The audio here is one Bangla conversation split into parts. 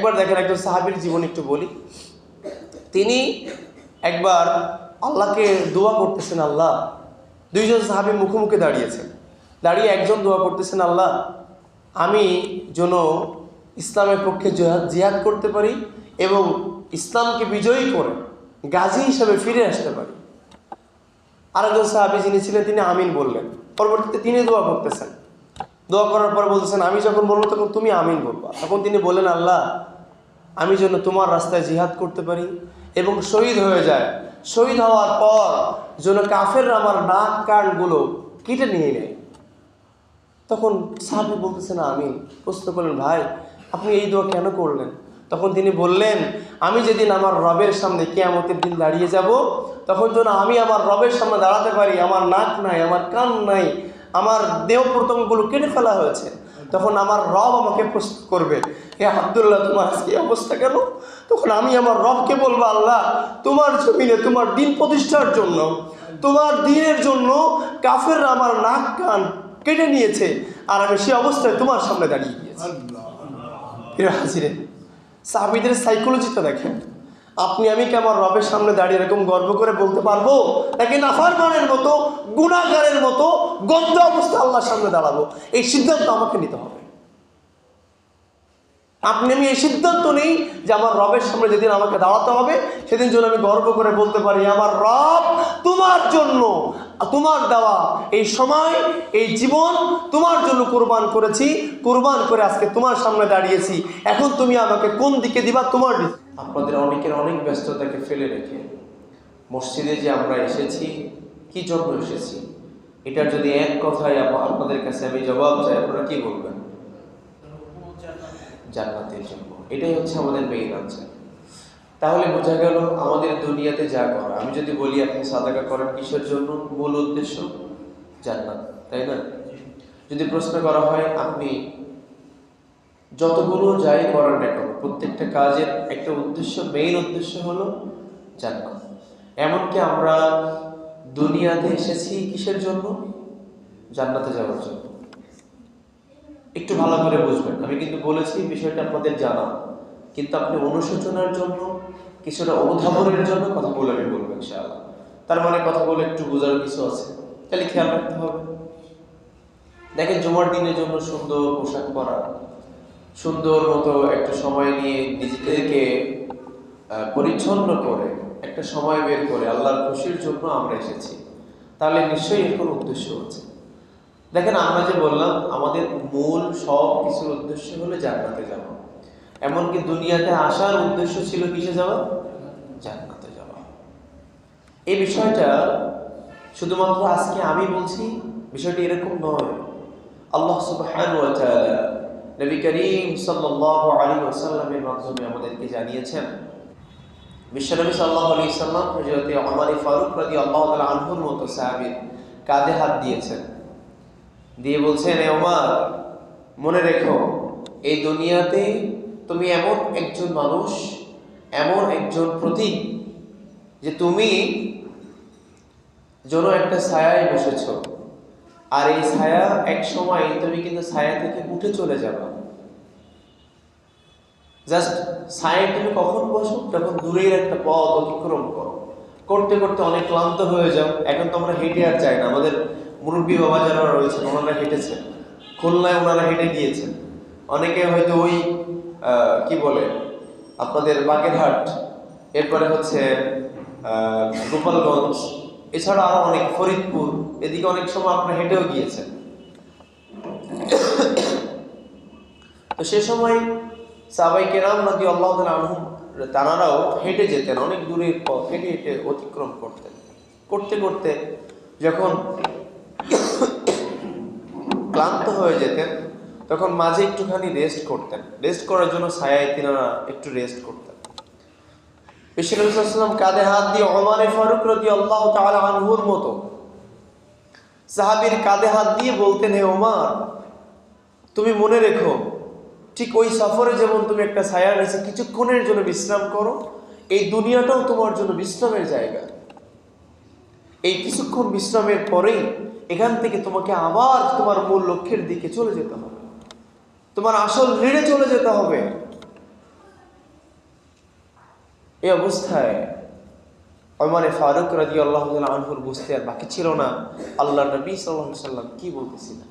একবার দেখেন একজন সাহাবীর জীবন একটু বলি। তিনি একবার আল্লাহকে দোয়া করতেছেন, আল্লাহ, দুইজন সাহাবী মুখোমুখি দাঁড়িয়েছেন, দাঁড়িয়ে একজন দোয়া করতেছেন, আল্লাহ আমি যেন ইসলামের পক্ষে জিহাদ করতে পারি এবং ইসলামকে বিজয়ী করে গাজী হিসেবে ফিরে আসতে পারি। আরেকজন সাহাবী যিনি ছিলেন তিনি আমিন বললেন। পরবর্তীতে তিনি দোয়া করতেছেন, দোয়া করার পর বলতেছেন আমি যখন বলবো তখন তুমি আমিন বলবা। তখন তিনি বললেন, আল্লাহ আমি যেন তোমার রাস্তায় জিহাদ করতে পারি এবং শহীদ হয়ে যায়, শহীদ হওয়ার পর যেন কাফেররা আমার নাক কানগুলো কেটে নিয়ে নেয়। তখন সাহাবী বলতেছেন আমিন। প্রশ্ন করলেন, ভাই আপনি এই দোয়া কেন করলেন? তখন তিনি বললেন, আমি যেদিন আমার রবের সামনে কিয়ামতের দিন দাঁড়িয়ে যাব, তখন যেন আমি আমার রবের সামনে দাঁড়াতে পারি, আমার নাক নাই, আমার কান নাই, আমার দেহ প্রত্যঙ্গগুলো কেটে ফেলা হয়েছে। তখন আমার রব আমাকে প্রশ্ন করবে, হে আব্দুল্লাহ তোমার আজকে অবস্থা কেন? তখন আমি আমার রবকে বলবো, আল্লাহ তোমার জমিনে তোমার দিন প্রতিষ্ঠার জন্য, তোমার দিনের জন্য কাফেররা আমার নাক কান কেটে নিয়েছে, আর আমি সে অবস্থায় তোমার সামনে দাঁড়িয়ে গিয়েছি। হাজিরে সাহাবীদের সাইকোলজিটা দেখেন। আপনি আমি কি আমার রবের সামনে দাঁড়িয়ে এরকম গর্ব করে বলতে পারবো, নাকি নাফরমানের মতো গুনাহগারের মতো গন্ধ অবস্থা আল্লাহর সামনে দাঁড়াবো? এই সিদ্ধান্ত আমাকে নিতে হবে। আপনি আমি এই সিদ্ধান্ত নেই যে আমার রবের সামনে যেদিন আমাকে দাঁড়াতে হবে সেদিন যেন আমি গর্ব করে বলতে পারি, আমার রব তোমার জন্য, তোমার দেওয়া এই সময় এই জীবন তোমার জন্য কুরবান করেছি, কুরবান করে আজকে তোমার সামনে দাঁড়িয়েছি, এখন তুমি আমাকে কোন দিকে দিবা তোমার। আপনাদের অনেকের অনেক ব্যস্ততাকে ফেলে রেখে মসজিদে যে আমরা এসেছি, কি জন্য এসেছি, এটার যদি এক কথায় আপনাদের কাছে আমি জবাব চাই, আপনারা কি বলবেন? জান্নাতের জন্য। এটাই হচ্ছে আমাদের মেইন আনসার। তাহলে বোঝা গেল আমাদের দুনিয়াতে যা করা, আমি যদি বলি আপনি সাদাকা করেন কিসের জন্য, মূল উদ্দেশ্য জান্নাত, তাই না? যদি প্রশ্ন করা হয় আপনি যতগুলো যাই করার না কেন প্রত্যেকটা কাজের একটা উদ্দেশ্য, মেইন উদ্দেশ্য হলো জান্নাত। এমনকি আমরা দুনিয়াতে এসেছি কিসের জন্য? জান্নাতে যাওয়ার জন্য। একটু ভালো করে বুঝবেন, আমি কিন্তু বলেছি বিষয়টা আপনাদের জানা, কিন্তু আপনি অনুশোচনার জন্য, কিছুটা অনুধাবনের জন্য কথা বলে আমি বলবো ইনশাআল্লাহ। তার মানে কথা বলে একটু বোঝার কিছু আছে, তাহলে খেয়াল রাখতে হবে। দেখেন জুমার দিনের জন্য সুন্দর পোশাক পরা, সুন্দর মতো একটা সময় নিয়ে নিজেদেরকে পরিচ্ছন্ন করে একটা সময় বের করে আল্লাহর খুশির জন্য আমরা এসেছি, তাহলে নিশ্চয়ই এর কোনো উদ্দেশ্য আছে। দেখেন আমরা যে বললাম আমাদের মূল সব কিছুর উদ্দেশ্য হলো জান্নাতে যাওয়া, এমনকি দুনিয়াতে আসার উদ্দেশ্য ছিল কিসে যাওয়া? জান্নাতে যাওয়া। এই বিষয়টা শুধুমাত্র আজকে আমি বলছি, বিষয়টি এরকম নয়। আল্লাহ সুবহানাহু ওয়া তাআলা নবী করিম সাল্লাল্লাহু আলাইহি ওয়াসাল্লামের মাধ্যমে আমাদেরকে জানিয়েছেন। বিশ্বনবী সাল্লাল্লাহু আলাইহি ওয়াসাল্লাম হযরত ওমর ফারুক রাদিয়াল্লাহু তাআলা আনহুর মতো সাহাবীর কাঁধে হাত দিয়েছেন, দিয়ে বলছেন, এ ওমর মনে রেখো এই দুনিয়াতে তুমি এমন একজন মানুষ, এমন একজন প্রতীক যে তুমি যেন একটা ছায়ায় বসেছ, আর এই ছায়া এক সময় তুমি কিন্তু ছায়া থেকে উঠে চলে যাবে। জাস্ট ছায়ায় তুমি কখন বসো? যখন দূরের একটা পথ অতিক্রম করো, করতে করতে অনেক ক্লান্ত হয়ে যাও। এখন তো আমরা হেঁটে আর চাই না, আমাদের মুরব্বী বাবা যারা রয়েছেন ওনারা হেঁটেছেন, খুলনায় ওনারা হেঁটে গিয়েছেন, অনেকে হয়তো ওই কি বলে আপনাদের বাগেরহাট, এরপরে হচ্ছে গোপালগঞ্জ, এছাড়া আরো অনেক ফরিদপুর, এদিকে অনেক সময় আপনারা হেঁটেও গিয়েছেন। তো সে সময় সাহাবায়ে কেরাম রাদিয়াল্লাহু তাআলা আনহুম তারাও হেঁটে যেতেন, অনেক দূরের পথ হেঁটে হেঁটে অতিক্রম করতেন। করতে করতে যখন ক্লান্ত হয়ে যেতেন তখন মাঝে একটুখানি রেস্ট করতেন, রেস্ট করার জন্য ছায়ায় তিনারা একটু রেস্ট করতেন। বিশ্বনবী সাল্লাল্লাহু আলাইহি ওয়াসাল্লাম কাঁধে হাত দিয়ে ওমর ফারুক রাদিয়াল্লাহু তাআলা আনহুর মতো সাহাবীর কাঁধে হাত দিয়ে বলতেন, হে ওমর তুমি মনে রেখো ঠিক ওই সফরে যেমন তুমি একটা ছায়ার নিচে কিছুক্ষণের জন্য বিশ্রাম করো, এই দুনিয়াটাও তোমার জন্য বিশ্রামের জায়গা। এই কিছুক্ষণ বিশ্রামের পরেই এখান থেকে তোমাকে আবার তোমার মূল লক্ষ্যের দিকে চলে যেতে হবে, তোমার আসল ঋণে চলে যেতে হবে। এই অবস্থায় ওমর ফারুক রাদিয়াল্লাহু তাআলা আনহুর বুঝতে আর বাকি ছিল না আল্লাহ নবী সাল্লাল্লাহু আলাইহি সাল্লাম কি বলতেছিলেন।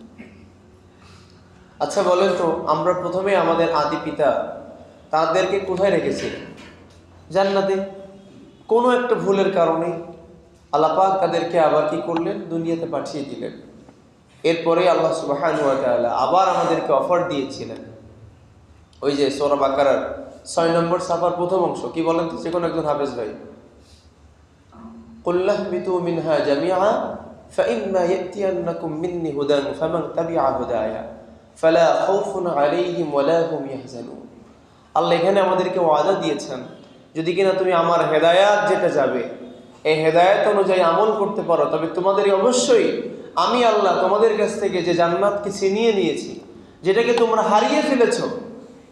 আচ্ছা বলেন তো, আমরা প্রথমে আমাদের আদি পিতা তাদেরকে কোথায় রেখেছিলেন? জান্নাতে। কোনো একটা ভুলের কারণে আল্লাহ পাক তাদেরকে আবার কি করলেন? দুনিয়াতে পাঠিয়ে দিলেন। এরপরে আল্লাহ সুবহানাহু ওয়া তাআলা আবার আমাদেরকে অফার দিয়েছিলেন। ওই যে সূরা বাকারার 6 নম্বর সাফার প্রথম অংশ কি বলেন তো, যে কোনো একজন হাফেজ ভাই, কুল লাহবিতু মিনহা জামিআ ফাইম্মা ইয়াতিয়ান্নাকুম মিন্নি হুদান ফামান তাবিআ হুদায়া ফালা খাউফুন আলাইহিম ওয়ালা হুম ইয়াহজানুন। আল্লাহ এখানে আমাদেরকে ওয়াদা দিয়েছেন, যদি কিনা তুমি আমার হেদায়াত যেটা যাবে এই হেদায়াত অনুযায়ী আমল করতে পারো, তবে তোমাদের অবশ্যই আমি আল্লাহ তোমাদের কাছ থেকে যে জান্নাতকে ছিনিয়ে নিয়েছি, যেটাকে তোমরা হারিয়ে ফেলেছ,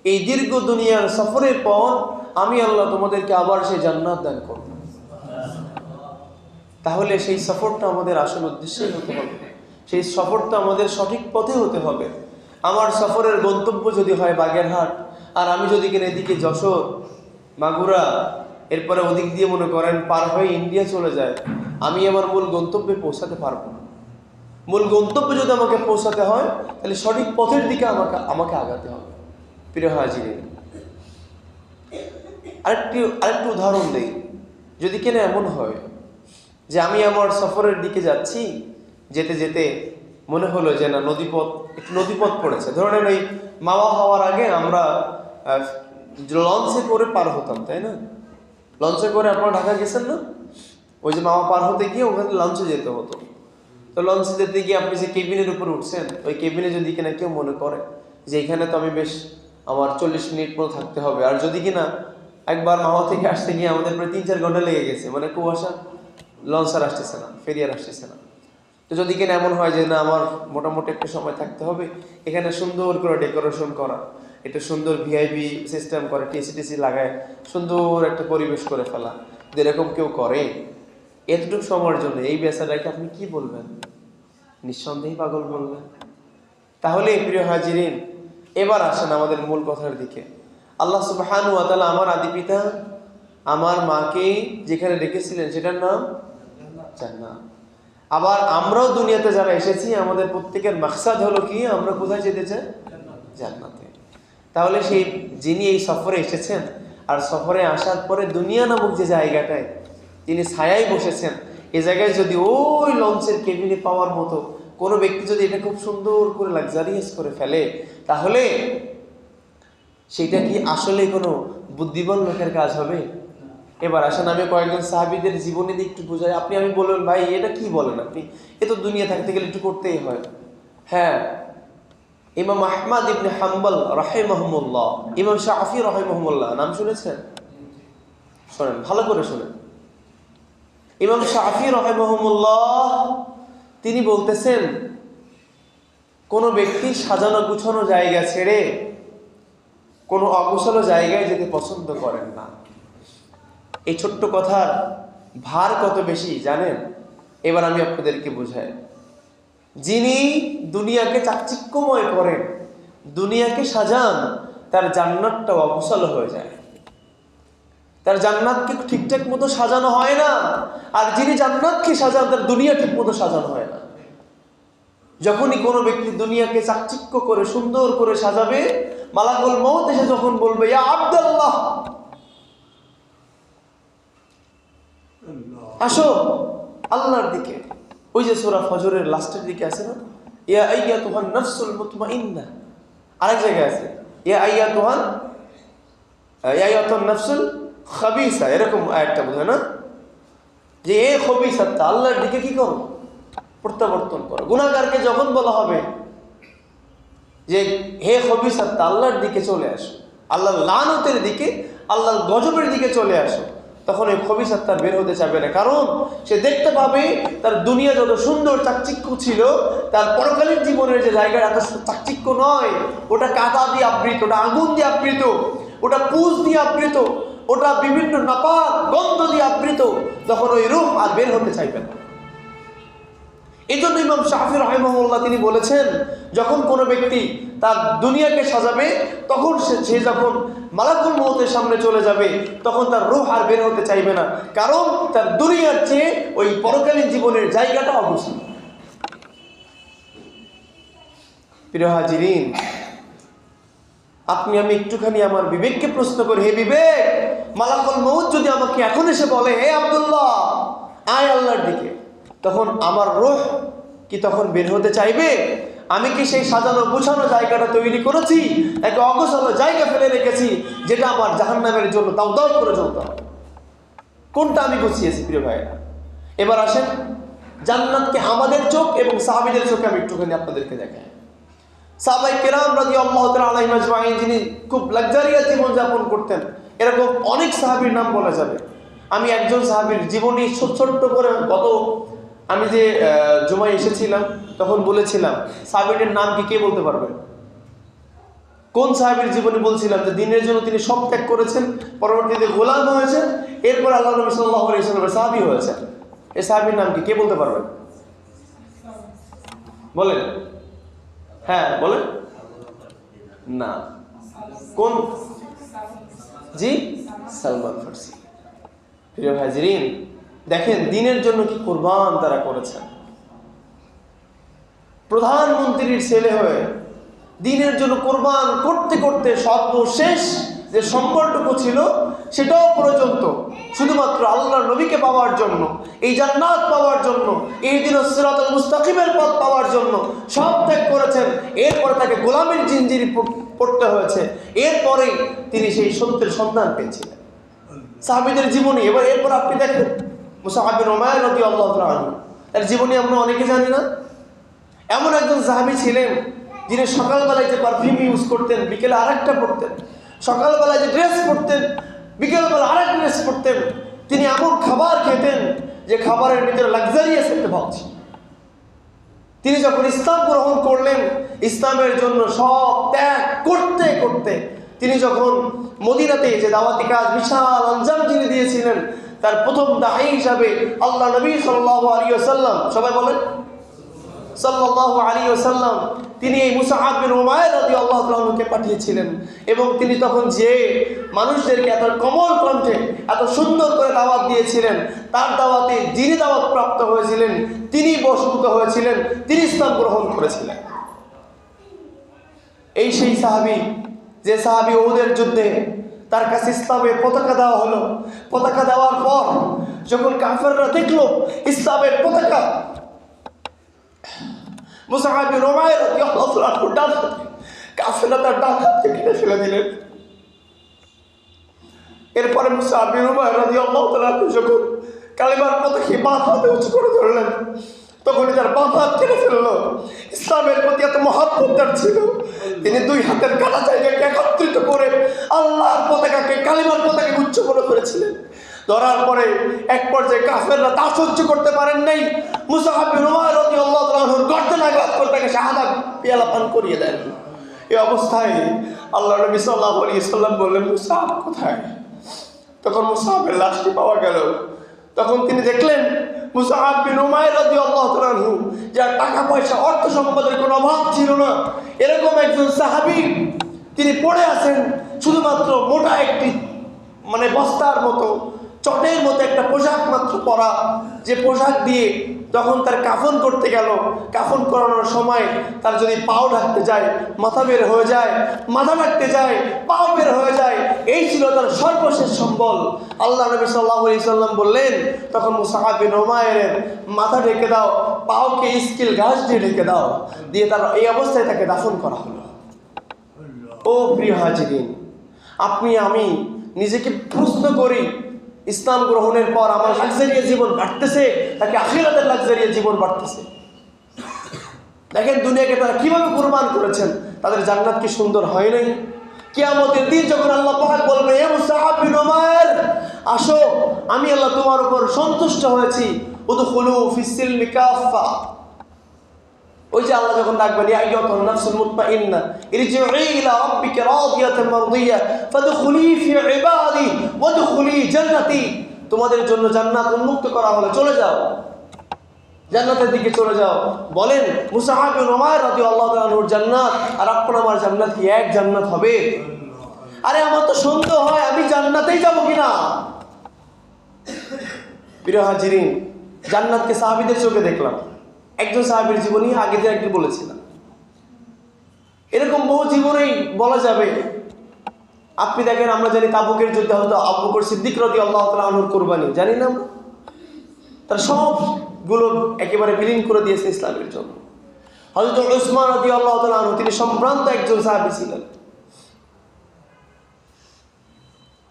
এই দীর্ঘ দুনিয়ার সফরের পর আমি আল্লাহ তোমাদেরকে আবার সেই জান্নাত দান করব। তাহলে সেই সফরটা আমাদের আসল উদ্দেশ্যই হতে হবে, সেই সফরটা আমাদের সঠিক পথে হতে হবে। আমার সফরের গন্তব্য যদি হয় বাগেরহাট, আর আমি যদি কিনা এদিকে যশোর, মাগুরা, এরপরে ওদিক দিয়ে মনে করেন পার হয়ে ইন্ডিয়া চলে যায়, আমি আমার মূল গন্তব্যে পৌঁছাতে পারবো না। মূল গন্তব্যে যদি আমাকে পৌঁছাতে হয় তাহলে সঠিক পথের দিকে আমাকে আগাতে হবে। প্রিয় হাজিরিন, আরেকটু উদাহরণ দেই। যদি কিনা এমন হয় যে আমি আমার সফরের দিকে যাচ্ছি, যেতে যেতে মনে হলো যে না নদীপথ পড়েছে, ধরেন এই মাওয়া হওয়ার আগে আমরা লঞ্চে করে পার হতাম, তাই না? লঞ্চে করে আপনারা ঢাকা গেছেন না? ওই যে মাওয়া পার হতে গিয়ে ওখানে লঞ্চে যেতে হতো। তো লঞ্চে যেতে গিয়ে আপনি যে কেবিনের উপর উঠছেন, ওই কেবিনে যদি কিনা কেউ মনে করে যে এখানে তো আমি বেশ আমার 40 মিনিট পর থাকতে হবে, আর যদি কিনা একবার মাওয়া থেকে আসতে গিয়ে আমাদের প্রায় 3-4 ঘন্টা লেগে গেছে, মানে কুয়াশা, লঞ্চ আর আসতেছে না, ফেরি আর আসতেছে না। তো যদি কিনা এমন হয় যে না আমার মোটামুটি একটা সময় থাকতে হবে, এখানে সুন্দর করে ডেকোরেশন করা, এটা সুন্দর ভিআইপি সিস্টেম করে, টিসি লাগায় সুন্দর একটা পরিবেশ করে ফেলা, যেরকম কেউ করে, এতটুকু সময়ের জন্য এই বেচারাকে আপনি কি বলবেন? নিঃসন্দেহে পাগল বলবেন। তাহলে প্রিয় হাজিরিন, এবার আসেন আমাদের মূল কথার দিকে। আল্লাহ সুবহানাহু ওয়া তাআলা আমার আদি পিতা, আমার মাকে যেখানে রেখেছিলেন সেটার নাম জান্নাত। আবার আমরাও দুনিয়াতে যারা এসেছি আমাদের প্রত্যেকের মাকসাদ হলো কি? আমরা কোথায় যেতে চাই? জান্নাতে। তাহলে সেই যিনি এই সফরে এসেছেন, আর সফরে আসার পরে দুনিয়া নামক যে জায়গাটায় তিনি ছায়ায় বসেছেন, এই জায়গায় যদি ওই লঞ্চের কেবিনে পাওয়ার মতো কোনো ব্যক্তি যদি এটা খুব সুন্দর করে লাক্সারিয়াস করে ফেলে, তাহলে সেটা কি আসলে কোনো বুদ্ধিমান লোকের কাজ হবে? এবার আসেন আমি কয়েকজন সাহাবীদের জীবনী দিয়ে একটু বোঝাই। আমি বলবেন ভাই এটা কি বলেন আপনি, এ তো দুনিয়া থাকতে গেলে একটু করতেই হয়। হ্যাঁ, ইমাম আহমদ ইবনে হাম্বল রাহিমাহুল্লাহ, ইমাম শাফি রাহিমাহুল্লাহ নাম শুনেছেন? শোনেন, ভালো করে শোনেন। ইমাম শাফি রাহিমাহুল্লাহ তিনি বলতেছেন, কোনো ব্যক্তি সাজানো গুছানো জায়গা ছেড়ে কোনো অগোছালো জায়গায় যেতে পছন্দ করেন না। এই ছোট্ট কথার ভার কত বেশি জানেন? এবার আমি আপনাদেরকে বুঝাই। যিনি দুনিয়াকে চাকচিক্যময় করেন, দুনিয়াকে সাজান, তার জান্নাতটা অগোছালো হয়ে যায়, তার জান্নাতকে ঠিকঠাক মতো সাজানো হয় না। আর যিনি জান্নাতকে সাজান, তার দুনিয়া ঠিক মতো সাজানো হয় না। যখনই কোনো ব্যক্তি দুনিয়াকে চাকচিক্য করে সুন্দর করে সাজাবে, মালাকুল মউত এসে যখন বলবে ইয়া আব্দুল্লাহ, আসো আল্লাহর দিকে, ওই যে সূরা ফজরের লাস্টের দিকে আছে না, ইয়া আইয়াতুহান নাফসুল মুতমাইন্নাহ, আরেক জায়গায় আছে ইয়া আইয়াতুহান নাফসুল খাবিসা, এরকম আয়াতটা বোঝায় না, যে এ খবিসাতটা আল্লাহর দিকে কি করো? প্রত্যাবর্তন করো। গুনাহগারকে যখন বলা হবে যে হে খবিসাতটা আল্লাহর দিকে চলে আসো, আল্লাহর লানতের দিকে, আল্লাহর গজবের দিকে চলে আসো, তখন এই খবিসাত তার বের হতে চাইবে না। কারণ সে দেখতে পাবে তার দুনিয়া যত সুন্দর চাকচিক্য ছিল, তার পরকালীন জীবনের যে জায়গায় এত চাকচিক্য নয়, ওটা কাদা দিয়ে আবৃত, ওটা আগুন দিয়ে আবৃত, ওটা পুষ দিয়ে আবৃত, ওটা বিভিন্ন নাপাক গন্ধ দিয়ে আবৃত, তখন ওই রূহ আর বের হতে চাইবে না। এই জন্য ইমাম শাফি রাহিমাহুল্লাহ তিনি বলেছেন, যখন কোনো ব্যক্তি তার দুনিয়াকে সাজাবে, তখন সে যখন মালাকুল মউতের সামনে চলে যাবে, তখন তার রূহ আর বের হতে চাইবে না, কারণ তার দুনিয়ার চেয়ে ওই পরকালীন জীবনের জায়গাটা অবশ্যই। প্রিয় হাজিরিন, আপনি আমি একটুখানি আমার বিবেককে প্রশ্ন করি, হে বিবেক, মালাকুল মউত যদি আমাকে এখন এসে বলে, হে আব্দুল্লাহ আয় আল্লাহর দিকে, তখন আমার রূহ কি তখন বের হতে চাইবে? আমি কি সেই সাজানো গুছানো জায়গাটা তৈরি করেছি, একটা অগোছালো জায়গা ফেলে রেখেছি যেটা আমার জাহান্নামের জন্য দাউ দাউ করে জ্বলতে হবে? কোনটা আমি গুছিয়েছি প্রিয় ভাইরা? এবার আসেন জান্নাতকে আমাদের চোখ এবং সাহাবীদের চোখে আমি একটুখানি আপনাদেরকে দেখাই। সাহাবায়ে কেরাম রাদিয়াল্লাহু তাআলা আলাইহিম আজমাইন যিনি খুব লাক্সারিয়াস জীবনযাপন করতেন, এরকম অনেক সাহাবীর নাম বলা যাবে। আমি একজন সাহাবীর জীবনী ছোট্ট করে আমি যে জুমায় এসেছিলাম তখন বলেছিলাম, সাহাবীদের নাম কি কে বলতে পারবেন? কোন সাহাবীর জীবনী বলছিলাম যে দিনের জন্য তিনি সব ত্যাগ করেছেন, পরবর্তীতে গোলাম হয়েছেন, এরপর আল্লাহ নবী সাল্লাল্লাহু আলাইহি ওয়াসাল্লামের সাহাবী হয়েছেন? এই সাহাবীর নাম কি কে বলতে পারবেন? বলেন। হ্যাঁ বলেন না। কোন? জি, সালমান ফারসি। প্রিয় হাজিরিন, দেখেন দিনের জন্য কি কুরবান তারা করেছেন। প্রধানমন্ত্রীর ছেলে হয়ে দিনের জন্য কুরবান করতে করতে সর্বশেষ যে সম্বলটুকু ছিল সেটাও পর্যন্ত শুধুমাত্র আল্লাহর নবীকে পাওয়ার জন্য, এই জান্নাত পাওয়ার জন্য, এই দিন সিরাতুল মুস্তাকিমের পথ পাওয়ার জন্য সব ত্যাগ করেছেন। এরপরে তাকে গোলামের জিনজিরি পড়তে হয়েছে, এরপরেই তিনি সেই সত্যের সন্ধান পেয়েছিলেন। সাহাবীদের জীবনী এরপর আপনি দেখেন মুসআব বিন উমাইর রাদিয়াল্লাহু তাআলা আনহু, এর জীবনী আমরা অনেকে জানি না। এমন একজন সাহাবী ছিলেন যিনি সকালবেলায় যে পারফিউম ইউজ করতেন, বিকেলে আরেকটা পরতেন, সকালবেলায় যে ড্রেস পরতেন, বিকেলবেলা আরেক ড্রেস পরতেন। তিনি এমন খাবার খেতেন যে খাবারের ভিতরে লাক্সারিয়াস একটা ভাব ছিল। তিনি যখন ইসলাম গ্রহণ করলেন, ইসলামের জন্য সব ত্যাগ করতে করতে তিনি যখন মদিনাতে যে দাওয়াতি কাজ বিশাল আঞ্জাম তিনি দিয়েছিলেন, তার প্রথম দাঈ হিসাবে আল্লাহ নবী সাল্লাল্লাহু আলাইহি ওয়াসাল্লাম, সবাই বলেন সাল্লাল্লাহু আলাইহি ওয়াসাল্লাম, তিনি এই মুসআব বিন উমাইর রাদিয়াল্লাহু তাআলা আনহুকে পাঠিয়েছিলেন। এবং তিনি তখন যে মানুষদেরকে এত কোমল কণ্ঠে এত সুন্দর করে দাওয়াত দিয়েছিলেন, তার দাওয়াতে যিনি দাওয়াত প্রাপ্ত হয়েছিলেন তিনি বশীভূত হয়েছিলেন, তিনি ইসলাম গ্রহণ করেছিলেন। এই সেই সাহাবী যে সাহাবী উহুদের যুদ্ধে তার কাছে ইসলামের পতাকা দেওয়া হলো। পতাকা দেওয়ার পর যখন কাফেররা দেখলো ইসলামের পতাকা, মুসআব বিন উমাইর রাদিয়াল্লাহু তাআলা আনহু ডান হাতে, কাফেররা তার ডান হাত থেকে কেটে ফেলে দিলেন। এরপরে মুসআব বিন উমাইর রাদিয়াল্লাহু তাআলা আনহু যখন কালিমার পতাকা বাঁ হাতে উঁচু করে ধরলেন, তখনই তার বাঁ হাত কেটে ফেললো। ইসলামের প্রতি এত মহব্বত তার ছিল, তিনি দুই হাতের কাটা জায়গাকে একত্রিত করে আল্লাহর পতাকাকে, কালিমার পতাকাকে উচ্চ করে ধরেছিলেন। ধরার পরে এক পর্যায়ে কাফেররা তা সহ্য করতে পারেন নাই, মুসআব বিন উমাইর রাদিয়াল্লাহু তাআলা আনহুর গর্দনে আঘাত করে তাকে শাহাদাত পেয়ালা পান করিয়ে দেন। এই অবস্থায় আল্লাহ নবী সাল্লাল্লাহু আলাইহি ওয়াসাল্লাম বললেন, মুসআব কোথায়? তখন মুসআবের লাশটি পাওয়া গেল। তখন তিনি দেখলেন মুসআব বিন উমাইর রাদিয়াল্লাহু তাআলা আনহু, যার টাকা পয়সা অর্থ সম্পদের কোনো অভাব ছিল না, এরকম একজন সাহাবী তিনি পড়ে আছেন, শুধুমাত্র মোটা একটি বস্তার মতো, চটের মতো একটা পোশাক মাত্র পরা, যে পোশাক দিয়ে যখন তার কাফন করতে গেল, কাফন করানোর সময় তার যদি পাও ঢাকতে যায় মাথা বের হয়ে যায়, মাথা ঢাকতে যায় পাও বের হয়ে যায়, এই ছিল তার সর্বশেষ সম্বল। আল্লাহ নবী সাল্লাল্লাহু আলাইহি সাল্লাম বললেন, তখন মুসআব বিন উমাইরের মাথা ঢেকে দাও, পাওকে স্কিল ঘাস দিয়ে ঢেকে দাও, দিয়ে তার এই অবস্থায় তাকে দাফন করা হলো। ও প্রিয় হাজিরিন, আপনি আমি নিজেকে প্রশ্ন করি, ইসলাম গ্রহণের পর আমার লাক্সারিয়া জীবন বাড়তেছে নাকি আখিরাতের লাক্সারিয়া জীবন বাড়তেছে? দেখেন দুনিয়াকে তারা কিভাবে কুরবান করেছেন, তাদের জান্নাত কি সুন্দর হয় নাই? কিয়ামতের দিন যখন আল্লাহ পাক বলবে, হে মুসআব বিন উমাইর, আসো, আমি আল্লাহ তোমার উপর সন্তুষ্ট হয়েছি, উদখুলু ফিস সিলমি কাফা। ওই যে আল্লাহ যখন ডাকবেন, ইয়া আইয়ুহান নাফসুল মুতমাইন্না ইরজিই ইলা রাব্বিকা রাদিয়াতান মারদিয়া ফাদখুলি ফি ইবাদি ওয়াদখুলি জান্নাতি, তোমাদের জন্য জান্নাত উন্মুক্ত করা হলো, চলে যাও। জান্নাতের দিকে চলে যাও। বলেন মুসআব বিন উমাইর রাদিয়াল্লাহু তাআলা আনহুর জান্নাত আর আপনার আমার জান্নাত কি এক জান্নাত হবে? আরে আমার তো সন্দেহ হয় আমি জান্নাতেই যাব কিনা। প্রিয় হাজিরিন, জান্নাতকে সাহাবীদের চোখে দেখলাম। একজন সাহাবীর জীবনী আগে যে একটু বলেছিলাম, এরকম বহু জীবনেই বলা যাবে। আপনি দেখেন, আমরা জানি তাবুকের যুদ্ধে হয়তো আবু বকর সিদ্দিক রাদিয়াল্লাহু তাআলা আনহুর কুরবানি, জানি না আমরা? তার সবগুলো একেবারে বিলীন করে দিয়েছে ইসলামের জন্য। হযরত উসমান রাদিয়াল্লাহু তাআলা আনহু, তিনি সম্ভ্রান্ত একজন সাহাবী ছিলেন।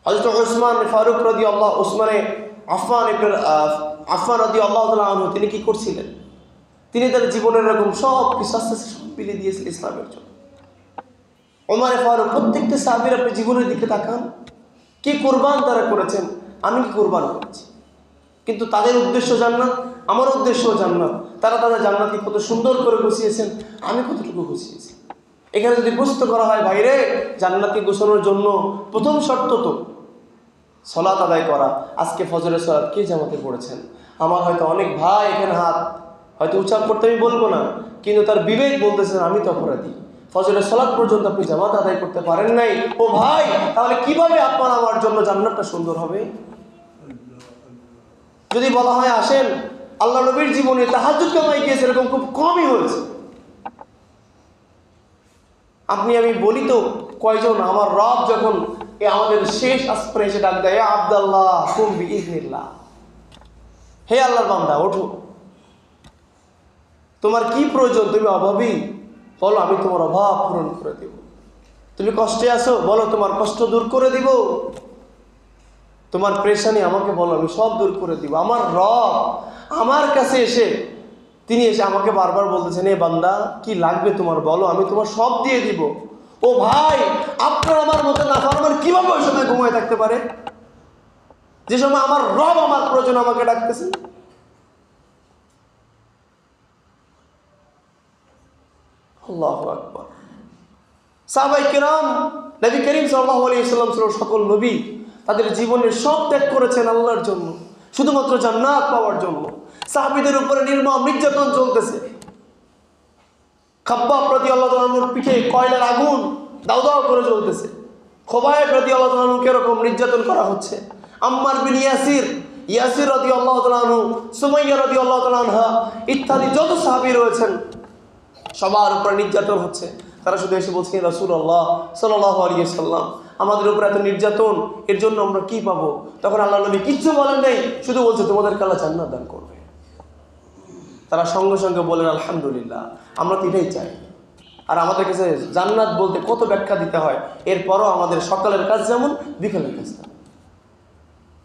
হযরত উসমান ফারুক রাদিয়াল্লাহু আফফান রাদিয়াল্লাহু তাআলা আনহু, তিনি কি করছিলেন? তিনি তার জীবনের এরকম সব কিছু আস্তে আস্তে সব বিলিয়ে দিয়েছিলেন ইসলামের জন্য। ওমর ফারুক, প্রত্যেকটা সাহাবীর আপনি জীবনের দিকে তাকান, কি কুরবান তারা করেছেন, আমি কি কুরবান করেছি। কিন্তু তাদের উদ্দেশ্য জান্নাত, আমার উদ্দেশ্য জান্নাত। তারা তাদের জান্নাতকে কত সুন্দর করে গুছিয়েছেন, আমি কতটুকু গুছিয়েছি। এখানে যদি প্রশ্ন করা হয়, ভাইরে জান্নাতকে গোছানোর জন্য প্রথম শর্ত তো সালাত আদায় করা। আজকে ফজরের সালাত কে জামাতে পড়েছেন? আমার হয়তো অনেক ভাই এখানে হাত হয়তো উচ্চারণ করতে আমি বলবো না, কিন্তু তার বিবেক বলতেছেন আমি তো অপরাধী। ফজরের সালাত পর্যন্ত আপনি জামাত আদায় করতে পারেন নাই। ও ভাই, তাহলে কিভাবে আপনার আমার জন্য জান্নাতটা সুন্দর হবে? যদি বলা হয় আসেন, আল্লাহ নবীর জীবনে তাহাজ্জুদ কামাই গিয়েছে, এরকম খুব কমই হয়েছে। আপনি আমি বলি তো কয়জন আমার রব যখন আমাদের শেষ আসমানে এসে ডাক দেয়, আব্দাল্লাহ কুম বিইজনিল্লাহ, হে আল্লাহর বান্দা ওঠো, তোমার কি প্রয়োজন? তুমি অভাবী, বলো আমি তোমার অভাব পূরণ করে দেব। তুমি কষ্টে আছো, বলো তোমার কষ্ট দূর করে দিব। তোমার পেরেশানি আমাকে বলো, আমি সব দূর করে দিব। আমার রব আমার কাছে এসে তিনি এসে আমাকে বারবার বলতেছেন, এ বান্দা কি লাগবে তোমার, বলো আমি তোমার সব দিয়ে দিব। ও ভাই, আপনার আমার মতো নাফরমান কিভাবে ওই সময় ঘুমিয়ে থাকতে পারে, যে সময় আমার রব আমার প্রয়োজন আমাকে ডাকতেছে? আল্লাহু আকবার। সাহাবায়ে কেরাম, নবী করিম সাল্লাল্লাহু আলাইহি ওয়াসাল্লাম ছিল সকল নবী, তাদের জীবনের সব ত্যাগ করেছেন আল্লাহর জন্য, শুধুমাত্র জান্নাত পাওয়ার জন্য। সাহাবীদের উপরে নির্মম নির্যাতন চলতেছে। খাব্বাব রাদিয়াল্লাহু তাআলা আনহুর পিঠে কয়লার আগুন দাউ দাউ করে জ্বলতেছে। খোবাইব রাদিয়াল্লাহু তাআলা আনহুকে এরকম নির্যাতন করা হচ্ছে। আম্মার বিন ইয়াসির রাদিয়াল্লাহু তাআলা আনহু, সুমাইয়া রাদিয়াল্লাহু তাআলা আনহা ইত্যাদি যত সাহাবী রয়েছেন, সবার উপরে নির্যাতন হচ্ছে। তারা শুধু এসে বলছে, রাসূলুল্লাহ সাল্লাল্লাহু আলাইহি ওয়াসাল্লাম, আমাদের উপরে এত নির্যাতন, এর জন্য আমরা কি পাবো? তখন আল্লাহ নবী কিচ্ছু বলেন নাই, শুধু বলছে তোমাদেরকে আল্লাহ জান্নাত দান করবে। তারা সঙ্গে সঙ্গে বলেন আলহামদুলিল্লাহ, আমরা তো এটাই চাই। আর আমাদের কাছে জান্নাত বলতে কত ব্যাখ্যা দিতে হয়, এরপরও আমাদের সকালের কাজ যেমন বিকালের কাজ তেমন।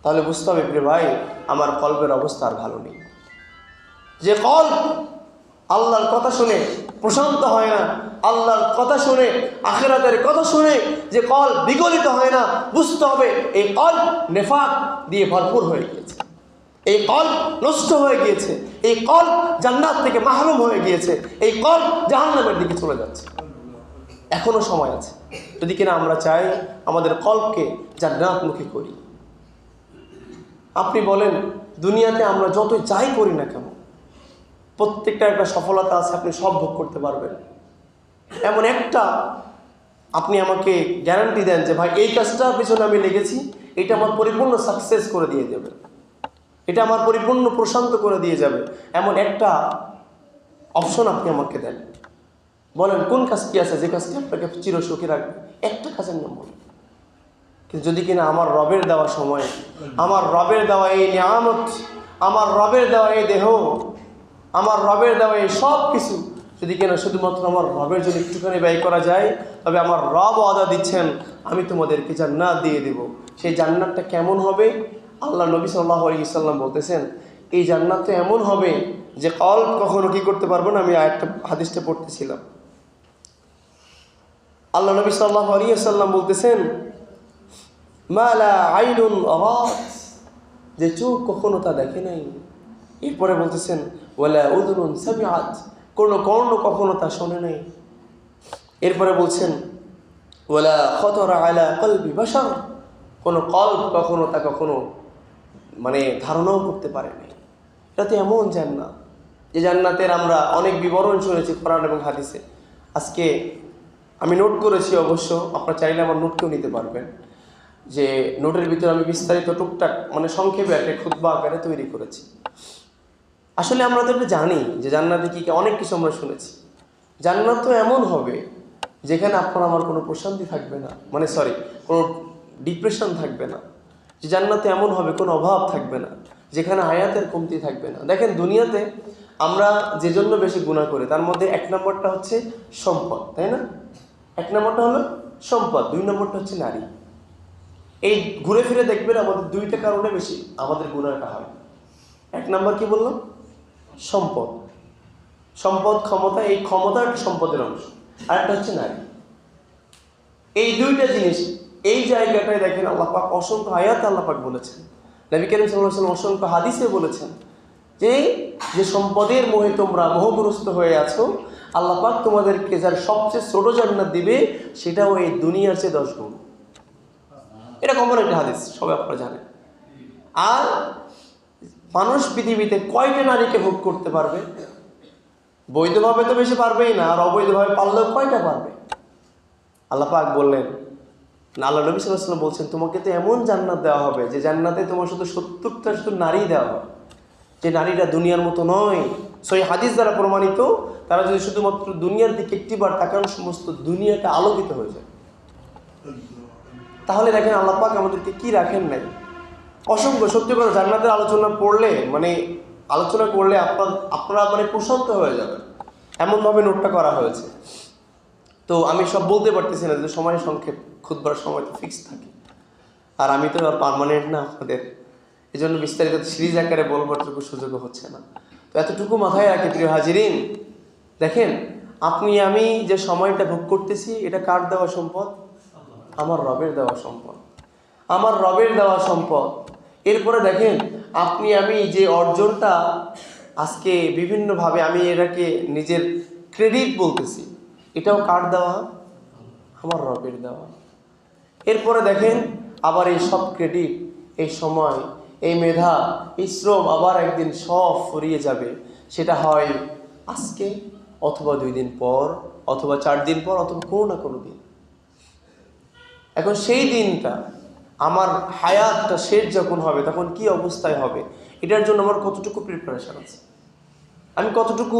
তাহলে বুঝতে হবে প্রিয় ভাই, আমার কলবের অবস্থা আর ভালো নেই। যে কলব আল্লাহর কথা শুনে প্রশান্ত হয় না, আল্লাহর কথা শুনে আখিরাতের কথা শুনে যে কলব বিগলিত হয় না, বুঝতে হবে এই কলব নেফাক দিয়ে ভরপুর হয়ে গিয়েছে, এই কলব নষ্ট হয়ে গিয়েছে, এই কলব জান্নাত থেকে মাহরুম হয়ে গিয়েছে, এই কলব জাহান্নামের দিকে চলে যাচ্ছে। এখনো সময় আছে, যদি কিনা আমরা চাই আমাদের কলবকে জান্নাতমুখী করি। আপনি বলেন, দুনিয়াতে আমরা যতই যাই করি না কেন, প্রত্যেকটা একটা সফলতা আছে, আপনি সব ভোগ করতে পারবেন। এমন একটা আপনি আমাকে গ্যারান্টি দেন যে ভাই এই কাজটার পিছনে আমি লেগেছি, এটা আমার পরিপূর্ণ সাকসেস করে দিয়ে যাবে, এটা আমার পরিপূর্ণ প্রশান্ত করে দিয়ে যাবে, এমন একটা অপশন আপনি আমাকে দেন। বলেন কোন কাজটি আছে যে কাজটি আপনাকে চিরসুখী রাখবে? একটা কাজের নাম বলেন। কিন্তু যদি কিনা আমার রবের দেওয়া সময়, আমার রবের দেওয়া এই নিয়ামত, আমার রবের দেওয়া এই দেহ, আমার রবের দেওয়া এই সব কিছু যদি কিনা শুধুমাত্র আমার রবের জন্য একটুখানি ব্যয় করা যায়, তবে আমার রব ওয়াদা দিচ্ছেন আমি তোমাদেরকে জান্নাত দিয়ে দেব। সেই জান্নাতটা কেমন হবে? আল্লাহ নবী সাল্লাল্লাহু আলাইহি ওয়াসাল্লাম বলতেছেন, এই জান্নাতটা এমন হবে যে কলব কখনো কি করতে পারবো না। আমি আরেকটা হাদিসটা পড়তেছিলাম, আল্লাহ নবী সাল্লাল্লাহু আলাইহি ওয়াসাল্লাম বলতেছেন, মা লা আইনুন রাত, যে চোখ কখনো তা দেখে নাই। এরপরে বলতেছেন, ওয়ালা উযুনুন সামিআত, কোনো কর্ণ কখনো তা শোনে নাই। এরপরে বলছেন, ওয়ালা খাতারা আলা কলবি বাশার, কোনো কলব কখনো তা কখনো ধারণাও করতে পারে নাই। এটা তো এমন জান্নাত যে জান্নাতের আমরা অনেক বিবরণ শুনেছি কোরআন এবং হাদিসে। আজকে আমি নোট করেছি, অবশ্য আপনারা চাইলে আমার নোটকেও নিতে পারবেন, যে নোটের ভিতরে আমি বিস্তারিত টুকটাক মানে সংক্ষেপে একটা খুতবা আকারে তৈরি করেছি। আসলে আমরা তো এটা জানি যে জান্নাতে কি অনেক কিছু আমরা শুনেছি। জান্নাত তো এমন হবে যেখানে আপনার আমার কোনো প্রশান্তি থাকবে না, মানে কোনো ডিপ্রেশন থাকবে না। যে জান্নাতে এমন হবে কোনো অভাব থাকবে না, যেখানে হায়াতের কমতি থাকবে না। দেখেন দুনিয়াতে আমরা যে জন্য বেশি গুনাহ করি তার মধ্যে 1 নম্বরটা হচ্ছে সম্পদ, তাই না? 1 নম্বরটা হলো সম্পদ, 2 নম্বরটা হচ্ছে নারী। এই ঘুরে ফিরে দেখবেন আমাদের 2টা কারণে বেশি আমাদের গুনাহটা হয়। 1 নম্বর কি বললাম? সম্পদ, ক্ষমতা। এই ক্ষমতা একটা সম্পদের অংশ। আর একটা হচ্ছে নারী। এই 2টা জিনিস এই জায়গাটায় দেখেন আল্লাহ পাক অসংখ্য আয়াতে আল্লাহ পাক বলেছেন, নবী করিম সাল্লাল্লাহু আলাইহি ওয়াসাল্লাম অসংখ্য হাদিসে বলেছেন যে সম্পদের মোহে তোমরা মোহগ্রস্ত হয়ে আছো, আল্লাহ পাক তোমাদেরকে যার সবচেয়ে ছোট জান্নাত দিবে সেটাও এই দুনিয়ার চেয়ে 10 গুণ। এটা কমন একটা হাদিস, সবাই আপনারা জানেন। আর মানুষ পৃথিবীতে কয়টা নারীকে ভোগ করতে পারবে? বৈধভাবে তো বেশি পারবেই না, আর অবৈধভাবে পারলেও কয়টা পারবে? আল্লাহ পাক বললেন, আল্লাহ নবী সাল্লাল্লাহু আলাইহি ওয়াসাল্লাম বলছেন, তোমাকে তো এমন জান্নাত দেওয়া হবে যে জান্নাতে তোমার শুধু 70টা শুধু নারী দেওয়া হবে, যে নারীরা দুনিয়ার মতো নয়। সহি হাদিস দ্বারা প্রমাণিত, তারা যদি শুধুমাত্র দুনিয়ার দিকে একটিবার তাকান সমস্ত দুনিয়াটা আলোকিত হয়ে যায়। তাহলে দেখেন আল্লাহ পাক আমাদেরকে কি রাখেন নাই, অসংখ্য। সত্যি করে জান্নাতের আলোচনা করলে আপনারা মানে প্রশান্ত হয়ে যাবেন, এমনভাবে নোটটা করা হয়েছে। তো আমি সব বলতে পারতেছি না, যে সময় সংক্ষেপ, খুতবার সময় তো ফিক্স থাকে, আর আমি তো আর পার্মানেন্ট না আপনাদের, এই জন্য বিস্তারিত সিরিজ আকারে বলবার সুযোগ হচ্ছে না। তো এতটুকু মাথায় রাখি প্রিয় হাজিরিন, দেখেন আপনি আমি যে সময়টা ভোগ করতেছি এটা কার দেওয়া সম্পদ? আমার রবের দেওয়া সম্পদ, আমার রবের দেওয়া সম্পদ। এরপরে দেখেন আপনি আমি যে অর্জনটা আজকে বিভিন্নভাবে আমি এটাকে নিজের ক্রেডিট বলতেছি, এটাও কার দেওয়া? আমার রবের দেওয়া। এরপরে দেখেন আবার এই সব ক্রেডিট, এই সময়, এই মেধা, এই শ্রম আবার একদিন সব ফুরিয়ে যাবে। সেটা হয় আজকে, অথবা 2 দিন পর, অথবা 4 দিন পর, অথবা কোনো না কোনো দিন। এখন সেই দিনটা আমার হায়াতটা শেষ যখন হবে তখন কি অবস্থায় হবে, এটার জন্য আমার কতটুকু প্রিপারেশন আছে, আমি কতটুকু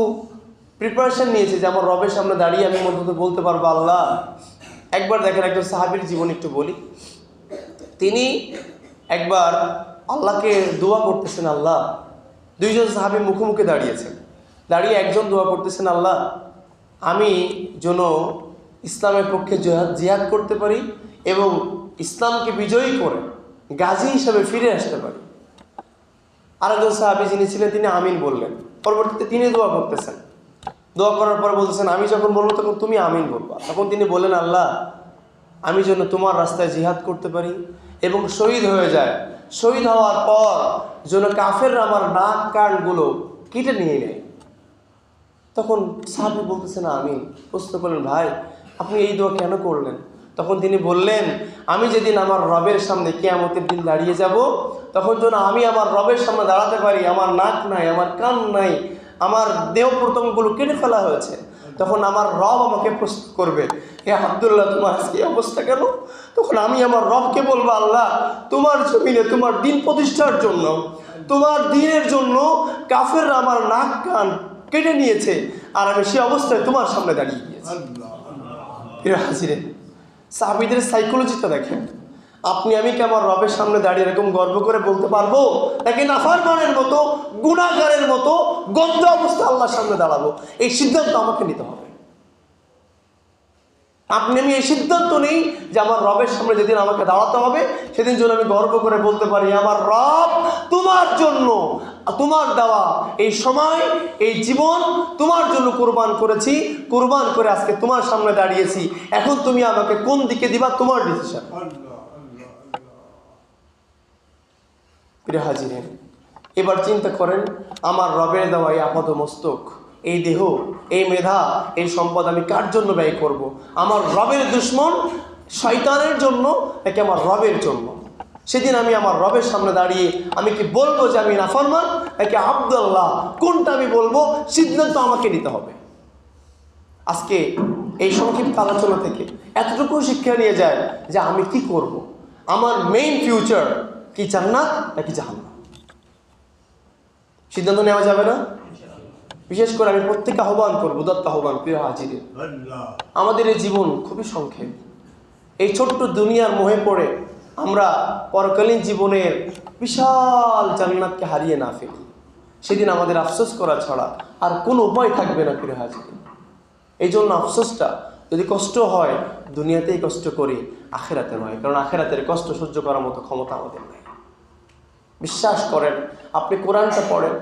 প্রিপারেশন নিয়েছি যে আমার রবের সামনে দাঁড়িয়ে আমি মধ্যে বলতে পারবো আল্লাহ। একবার দেখেন একজন সাহাবীর জীবন একটু বলি। তিনি একবার আল্লাহকে দোয়া করতেছেন, আল্লাহ, 2 জন সাহাবী মুখোমুখি দাঁড়িয়ে একজন দোয়া করতেছেন, আল্লাহ আমি যেন ইসলামের পক্ষে জিহাদ করতে পারি এবং ইসলামকে বিজয়ী করে গাজী হিসাবে ফিরে আসতে পারি। আরেকজন সাহাবী যিনি ছিলেন তিনি আমিন বললেন। পরবর্তীতে তিনি দোয়া করতেছেন, দোয়া করার পর বলতেছেন আমি যখন বলবো তখন তুমি আমিন বলবা। তখন তিনি বললেন, আল্লাহ আমি যেন তোমার রাস্তায় জিহাদ করতে পারি এবং শহীদ হয়ে যায়, শহীদ হওয়ার পর যেন কাফেররা আমার নাক কানগুলো কেটে নিয়ে নেয়। তখন সাহাবী বলতেছেন আমিন। প্রশ্ন করলেন, ভাই আপনি এই দোয়া কেন করলেন? তখন তিনি বললেন, আমি যেদিন আমার রবের সামনে কিয়ামতের দিন দাঁড়িয়ে যাব, তখন যেন আমি আমার রবের সামনে দাঁড়াতে পারি, আমার নাক নাই, আমার কান নাই, আমার দেহ প্রত্যঙ্গগুলো কেটে ফেলা হয়েছে। তখন আমার রব আমাকে প্রশ্ন করবে, হে আব্দুল্লাহ তোমার আজকে অবস্থা কেন? তখন আমি আমার রবকে বলবো, আল্লাহ তোমার জমিনে তোমার দিন প্রতিষ্ঠার জন্য, তোমার দিনের জন্য কাফেররা আমার নাক কান কেটে নিয়েছে, আর আমি সে অবস্থায় তোমার সামনে দাঁড়িয়ে গিয়েছি। হাজিরে সাহাবীদের সাইকোলজিটা দেখেন। আপনি আমি কি আমার রবের সামনে দাঁড়িয়ে এরকম গর্ব করে বলতে পারবো, নাকি নাফরমানের মতো, গুনাহগারের মতো গন্ধ অবস্থা আল্লাহর সামনে দাঁড়াবো? এই সিদ্ধান্ত আমাকে নিতে হবে। আপনি আমি এই সিদ্ধান্ত নেই যে আমার রবের সামনে যেদিন আমাকে দাঁড়াতে হবে সেদিন যেন আমি গর্ব করে বলতে পারি, আমার রব তোমার জন্য, তোমার দেওয়া এই সময়, এই জীবন তোমার জন্য কুরবান করেছি, কুরবান করে আজকে তোমার সামনে দাঁড়িয়েছি, এখন তুমি আমাকে কোন দিকে দিবা তোমার ডিসিশন। প্রিয় হাজিরিন, এবার চিন্তা করেন আমার রবের দেওয়া এই আপাত মস্তক, এই দেহ, এই মেধা, এই সম্পদ আমি কার জন্য ব্যয় করব? আমার রবের দুশমন শয়তানের জন্য নাকি আমার রবের জন্য? সেদিন আমি আমার রবের সামনে দাঁড়িয়ে আমি কি বলবো যে আমি নাফরমান নাকি আব্দুল্লাহ, কোনটা আমি বলবো? সিদ্ধান্ত আমাকে নিতে হবে। আজকে এই সংক্ষিপ্ত আলোচনা থেকে এতটুকু শিক্ষা নিয়ে যায় যে আমি কি করব, আমার মেইন ফিউচার কি জান্নাত নাকি জাহান্নাম, সিদ্ধান্ত নেওয়া যাবে না? বিশেষ করে আমি প্রত্যেককে আহ্বান করবো, উদাত্ত আহ্বান, প্রিয় হাজির, আমাদের এই জীবন খুবই সংক্ষেপ। এই ছোট্ট দুনিয়ার মোহে পড়ে আমরা পরকালীন জীবনের বিশাল জান্নাতকে হারিয়ে না ফেলি, সেদিন আমাদের আফসোস করা ছাড়া আর কোনো উপায় থাকবে না, প্রিয় হাজির। এই জন্য আফসোসটা যদি কষ্ট হয় দুনিয়াতেই কষ্ট করি, আখেরাতে নয়, কারণ আখেরাতের কষ্ট সহ্য করার মতো ক্ষমতা আমাদের নেই। বিশ্বাস করেন, আপনি কোরআনটা পড়েন,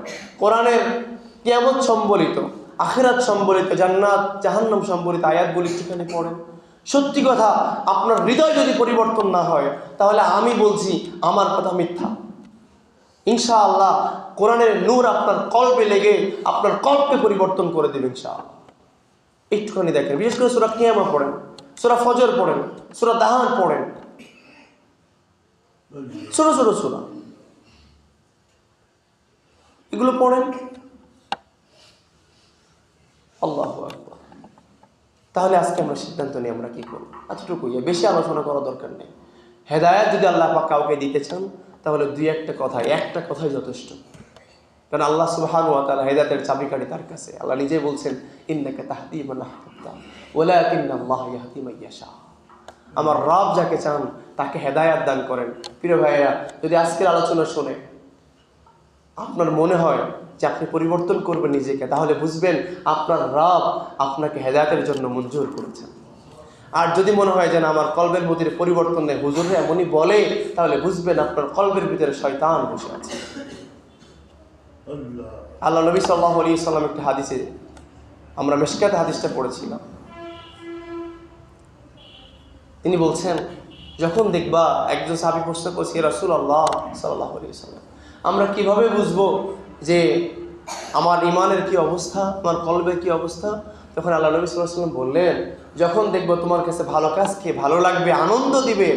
কোরআনের কিয়ামত সম্বলিত, আখেরাত সম্বলিত, জান্নাত জাহান্নাম সম্বলিত আয়াতগুলি সেখানে পড়েন। সত্যি কথা, আপনার হৃদয় যদি পরিবর্তন না হয় তাহলে আমি বলছি আমার কথা মিথ্যা। ইনশাআল্লাহ কোরআনের নূর আপনার কলবে লেগে আপনার কলবকে পরিবর্তন করে দেবে ইনশাআল্লাহ। একটুখানি দেখেন, বিশেষ করে সূরা কিয়ামা পড়েন, সূরা ফজর পড়েন, সূরা দাহান পড়েন, ছোট ছোট সূরা, এগুলো পড়েন। আল্লাহু আকবার। তাহলে আজকে আমরা সিদ্ধান্ত নিই আমরা কি করব, এতটুকুই, বেশি আলোচনা করার দরকার নেই। হেদায়েত যদি আল্লাহ পাক কাউকে দিতে চান তাহলে একটা কথাই যথেষ্ট। কারণ আল্লাহ সুবহানাহু ওয়া তাআলা হেদায়েতের চাবিকাঠি তার কাছে। আল্লাহ নিজে বলছেন, ইন্নাকা তাহদি মান আহবাবতা ওয়ালাকিন্নাল্লাহা ইয়াহদি মান ইয়াশা। আমার রব যাকে চান তাকে হেদায়েত দান করেন। প্রিয় ভাইয়া, যদি আজকের আলোচনা শুনে আপনার মনে হয় যে আপনি পরিবর্তন করবেন নিজেকে, তাহলে বুঝবেন আপনার রব আপনাকে হেদায়েতের জন্য মঞ্জুর করেছেন। আর যদি মনে হয় যে না, আমার কলবের মধ্যে পরিবর্তন নেই, হুজুররা এমনই বলে, তাহলে বুঝবেন আপনার কলবের ভিতরে শয়তান বসে আছে। আল্লাহ নবী সাল্লাল্লাহু আলাইহি ওয়াসাল্লাম একটা হাদিসে, আমরা মিশকাত হাদিসটা পড়েছিলাম, তিনি বলছেন, যখন দেখবা, একজন সাহাবী প্রশ্ন করছে, ইয়া রাসূলুল্লাহ সাল্লাল্লাহু আলাইহি ওয়াসাল্লাম, আমরা কিভাবে বুঝবো যে আমার ইমানের কি অবস্থা, আমার কলবের কি অবস্থা? তখন আল্লাহ নবী সাল্লাল্লাহু আলাইহি ওয়াসাল্লাম বললেন, যখন দেখবো তোমার কাছে ভালো কাজ খেয়ে ভালো লাগবে, আনন্দ দিবে,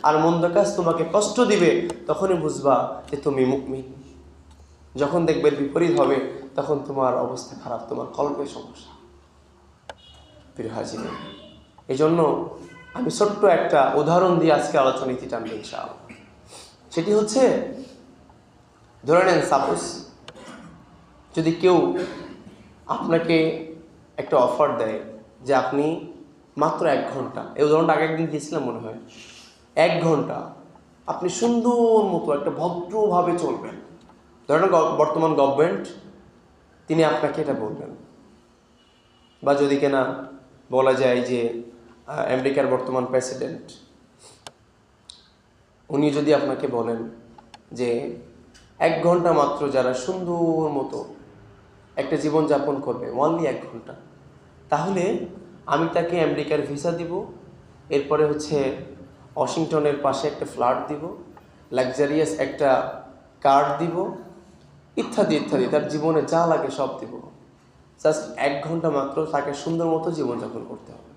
আর মন্দ কাজ তোমাকে কষ্ট দিবে, তখনই বুঝবা যে তুমি মুমিন। যখন দেখবে বিপরীত হবে, তখন তোমার অবস্থা খারাপ, তোমার কলবের সমস্যা। প্রিয় হাজির, এই জন্য আমি ছোট্ট একটা উদাহরণ দিয়ে আজকে আলোচনা নীতি টানবো ইনশাআল্লাহ। সেটি হচ্ছে, ধরে নেন সাপোজ যদি কেউ আপনাকে একটা অফার দেয় যে আপনি মাত্র 1 ঘন্টা, এই উদাহরণটা আগে একদিন দিয়েছিলাম মনে হয়, 1 ঘন্টা আপনি সুন্দর মতো একটা ভদ্রভাবে চলবেন। ধরেন বর্তমান গভর্নমেন্ট, তিনি আপনাকে এটা বলবেন, বা যদি কিনা বলা যায় যে আমেরিকার বর্তমান প্রেসিডেন্ট, উনি যদি আপনাকে বলেন যে 1 ঘন্টা মাত্র যারা সুন্দর মতো একটা জীবনযাপন করবে, অনলি 1 ঘন্টা, তাহলে আমি তাকে আমেরিকার ভিসা দিব, এরপরে হচ্ছে ওয়াশিংটনের পাশে একটা ফ্ল্যাট দিব, লাক্সারিয়াস একটা কার্ড দিব, ইত্যাদি ইত্যাদি, তার জীবনে যা লাগে সব দিব। জাস্ট 1 ঘন্টা মাত্র তাকে সুন্দর মতো জীবনযাপন করতে হবে।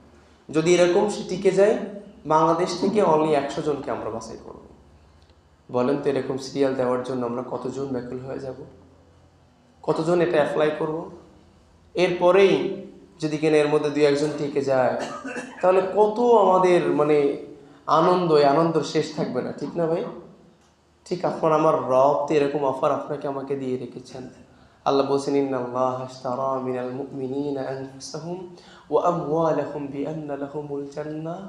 যদি এরকম সে টিকে যায়, বাংলাদেশ থেকে অনলি 100 জনকে আমরা বাছাই করব। বলেন তো, এরকম সিরিয়াল দেওয়ার জন্য আমরা কতজন ব্যাকুল হয়ে যাব, কতজন এটা অ্যাপ্লাই করব? এরপরেই যদি কিনা এর মধ্যে 2-1 জন টিকে যায়, তাহলে কত আমাদের আনন্দ শেষ থাকবে না, ঠিক না ভাই? ঠিক আপনার আমার রব তো এরকম অফার আপনাকে আমাকে দিয়ে রেখেছেন। আল্লাহ বলছেন, ইন্নাল্লাহা আশতারা মিনাল মুমিনিনা আনফুসাহুম ওয়া আমওয়ালাহুম বিআন্না লাহুমুল জান্নাহ।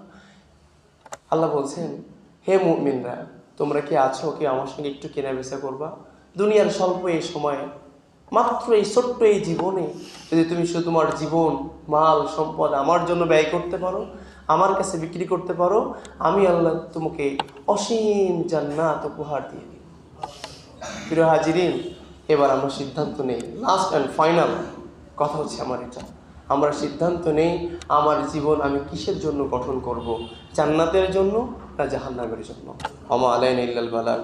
আল্লাহ বলছেন, হে মুমিনরা, তোমরা কি আছো, কি আমার সঙ্গে একটু কেনাবেচা করবা? দুনিয়ার স্বল্প এই সময়ে, মাত্র এই ছোট্ট এই জীবনে, যদি তুমি শুধু তোমার জীবন, মাল, সম্পদ আমার জন্য ব্যয় করতে পারো, আমার কাছে বিক্রি করতে পারো, আমি আল্লাহ তোমাকে অসীম জান্নাত উপহার দিয়ে দিই। প্রিয় হাজিরিন, এবার আমরা সিদ্ধান্ত নেই, লাস্ট অ্যান্ড ফাইনাল কথা হচ্ছে আমার এটা, আমরা সিদ্ধান্ত নেই আমার জীবন আমি কিসের জন্য গঠন করব, জান্নাতের জন্য না জাহান্নামের জন্য। ওমা আলাইনা ইল্লাল বালাগ।